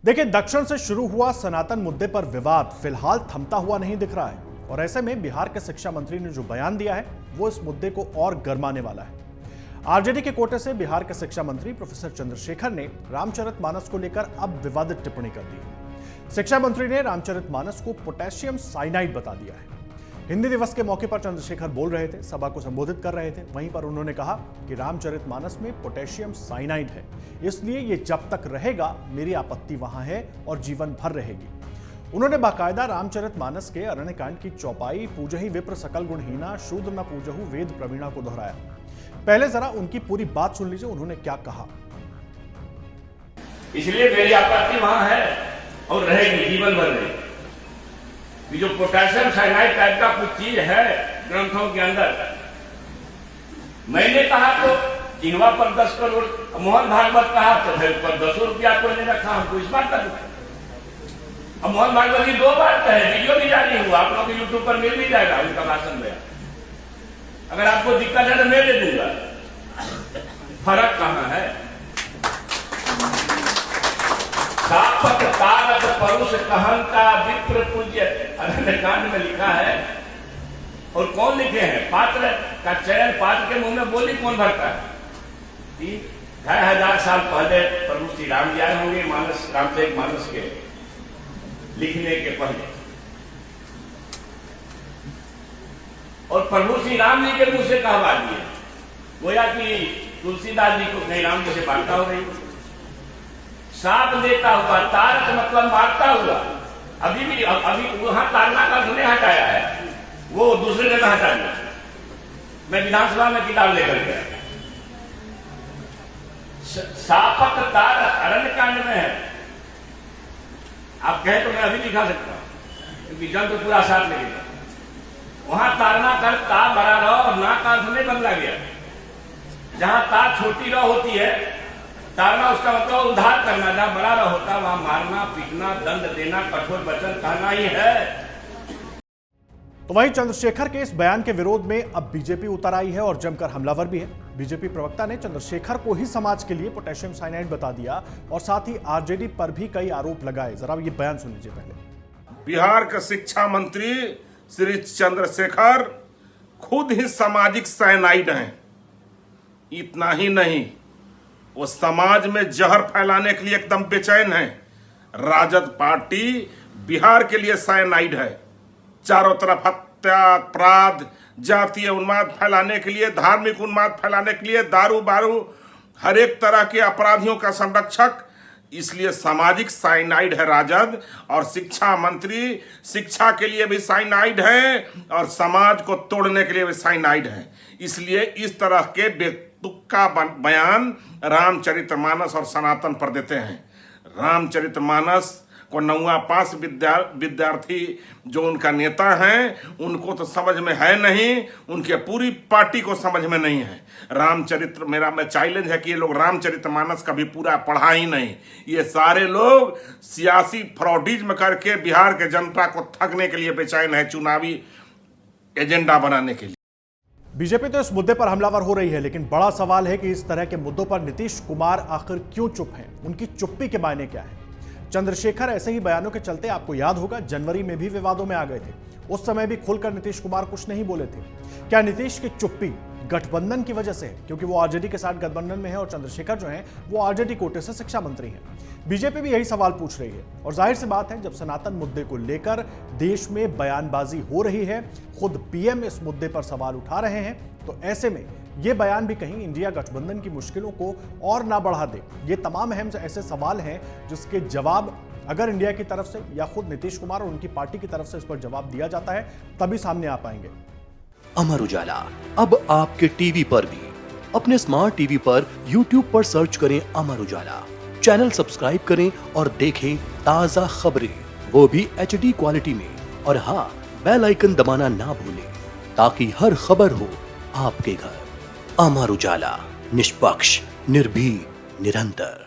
देखिए, दक्षिण से शुरू हुआ सनातन मुद्दे पर विवाद फिलहाल थमता हुआ नहीं दिख रहा है और ऐसे में बिहार के शिक्षा मंत्री ने जो बयान दिया है वो इस मुद्दे को और गरमाने वाला है। आरजेडी के कोटे से बिहार के शिक्षा मंत्री प्रोफेसर चंद्रशेखर ने रामचरितमानस को लेकर अब विवादित टिप्पणी कर दी है। शिक्षा मंत्री ने रामचरितमानस को पोटेशियम साइनाइड बता दिया है। हिंदी दिवस के मौके पर चंद्रशेखर बोल रहे थे, सभा को संबोधित कर रहे थे। वहीं पर उन्होंने कहा कि रामचरितमानस में पोटेशियम साइनाइड है, इसलिए ये जब तक रहेगा मेरी आपत्ति वहां है और जीवन भर रहेगी। उन्होंने बाकायदा रामचरितमानस के अरण्यकांड की चौपाई पूजहि विप्र सकल गुणहीना शूद्र न पूजहु वेद प्रवीणा को दोहराया। पहले जरा उनकी पूरी बात सुन लीजिए, उन्होंने क्या कहा। इसलिए मेरी आपत्ति वहां है और रहेगी, जीवन भर रहेगी। ये जो पोटेशियम साइनाइड टाइप का कुछ चीज है ग्रंथों के अंदर, मैंने कहा तो जिहवा पर 10 करोड़, मोहन भागवत कहा तो फिर पर 10 रुपया कोई रखा, हमको इस बात का दुख है। अब मोहन भागवत की 2 बार कहे, वीडियो भी जारी हुआ, आप लोग यूट्यूब पर मिल भी जाएगा उनका भाषण में। अगर आपको दिक्कत है तो मैं दे दूंगा। फर्क कहां है? सापत तारक परुष कहंता विप्र पूज्य अरण्यकांड में लिखा है। और कौन लिखे हैं? पात्र का चयन पात्र के मुंह में बोली कौन भरता है? 2500 साल पहले प्रभु श्री राम जी आए होंगे मानस, रामचरितमानस के लिखने के पहले, और प्रभु श्री राम जी के मुंह से कहा बात है, गोया कि तुलसीदास जी को कहीं राम जी से वार्ता हो रही। साप देता हुआ, तारक मतलब मारता हुआ। अभी वहां तारना का उन्हें हटाया है, वो दूसरे जगह हटा दिया। मैं विधानसभा में किताब लेकर गया। सापक तारक अरण्यकांड में है। आप कहें तो मैं अभी दिखा सकता हूं, क्योंकि जल तो पूरा साथ लगेगा। वहां तारना कर ता बड़ा रहो और ना का नहीं बदला गया। जहां ता छोटी रह होती है, तारना उसका मतलब उद्धार करना। जहां बड़ा रह होता वहां मारना, पीटना, दंड देना, कठोर वचन कहना ही है। तो वहीं चंद्रशेखर के इस बयान के विरोध में अब बीजेपी उतर आई है और जमकर हमलावर भी है। बीजेपी प्रवक्ता ने चंद्रशेखर को ही समाज के लिए पोटेशियम साइनाइड बता दिया और साथ ही आरजेडी पर भी कई आरोप लगाए। जरा ये बयान सुन लीजिए पहले। बिहार के शिक्षा मंत्री श्री चंद्रशेखर खुद ही सामाजिक साइनाइड हैं। इतना ही नहीं, वो समाज में जहर फैलाने के लिए एकदम बेचैन है। राजद पार्टी बिहार के लिए साइनाइड है। चारों तरफ हत्या, अपराध, जातीय उन्माद फैलाने के लिए, धार्मिक उन्माद फैलाने के लिए, दारू बारू, हर एक तरह के अपराधियों का संरक्षक। इसलिए सामाजिक साइनाइड है राजद। और शिक्षा मंत्री शिक्षा के लिए भी साइनाइड है और समाज को तोड़ने के लिए भी साइनाइड है। इसलिए इस तरह के बेतुका बयान रामचरितमानस और सनातन पर देते हैं। रामचरितमानस को 9वां पास विद्यार्थी जो उनका नेता हैं उनको तो समझ में है नहीं, उनके पूरी पार्टी को समझ में नहीं है। रामचरित्र मैं चैलेंज है कि ये लोग रामचरितमानस कभी पूरा पढ़ा ही नहीं। ये सारे लोग सियासी फ्रॉडिज्म करके बिहार के जनता को ठगने के लिए बेचैन है, चुनावी एजेंडा बनाने के लिए। बीजेपी तो इस मुद्दे पर हमलावर हो रही है, लेकिन बड़ा सवाल है कि इस तरह के मुद्दों पर नीतीश कुमार आखिर क्यों चुप हैं? उनकी चुप्पी के मायने क्या है? चंद्रशेखर ऐसे ही बयानों के चलते आपको याद होगा जनवरी में भी विवादों में आ गए थे। उस समय भी खुलकर नीतीश कुमार कुछ नहीं बोले थे। क्या नीतीश की चुप्पी गठबंधन की वजह से है, क्योंकि वो आरजेडी के साथ गठबंधन में है और चंद्रशेखर जो हैं वो आरजेडी कोटे से शिक्षा मंत्री हैं? बीजेपी भी यही सवाल पूछ रही है और जाहिर सी बात है, जब सनातन मुद्दे को लेकर देश में बयानबाजी हो रही है, खुद पीएम इस मुद्दे पर सवाल उठा रहे हैं, तो ऐसे में ये बयान भी कहीं इंडिया गठबंधन की मुश्किलों को और ना बढ़ा दे। ये तमाम अहम ऐसे सवाल हैं जिसके जवाब अगर इंडिया की तरफ से या खुद नीतीश कुमार और उनकी पार्टी की तरफ से इस पर जवाब दिया जाता है तभी सामने आ पाएंगे। अमर उजाला अब आपके टीवी पर भी। अपने स्मार्ट टीवी पर यूट्यूब पर सर्च करें अमर उजाला, चैनल सब्सक्राइब करें और देखें ताजा खबरें, वो भी HD क्वालिटी में। और हाँ, बेल आइकन दबाना ना भूलें ताकि हर खबर हो आपके घर। अमर उजाला, निष्पक्ष, निर्भीक, निरंतर।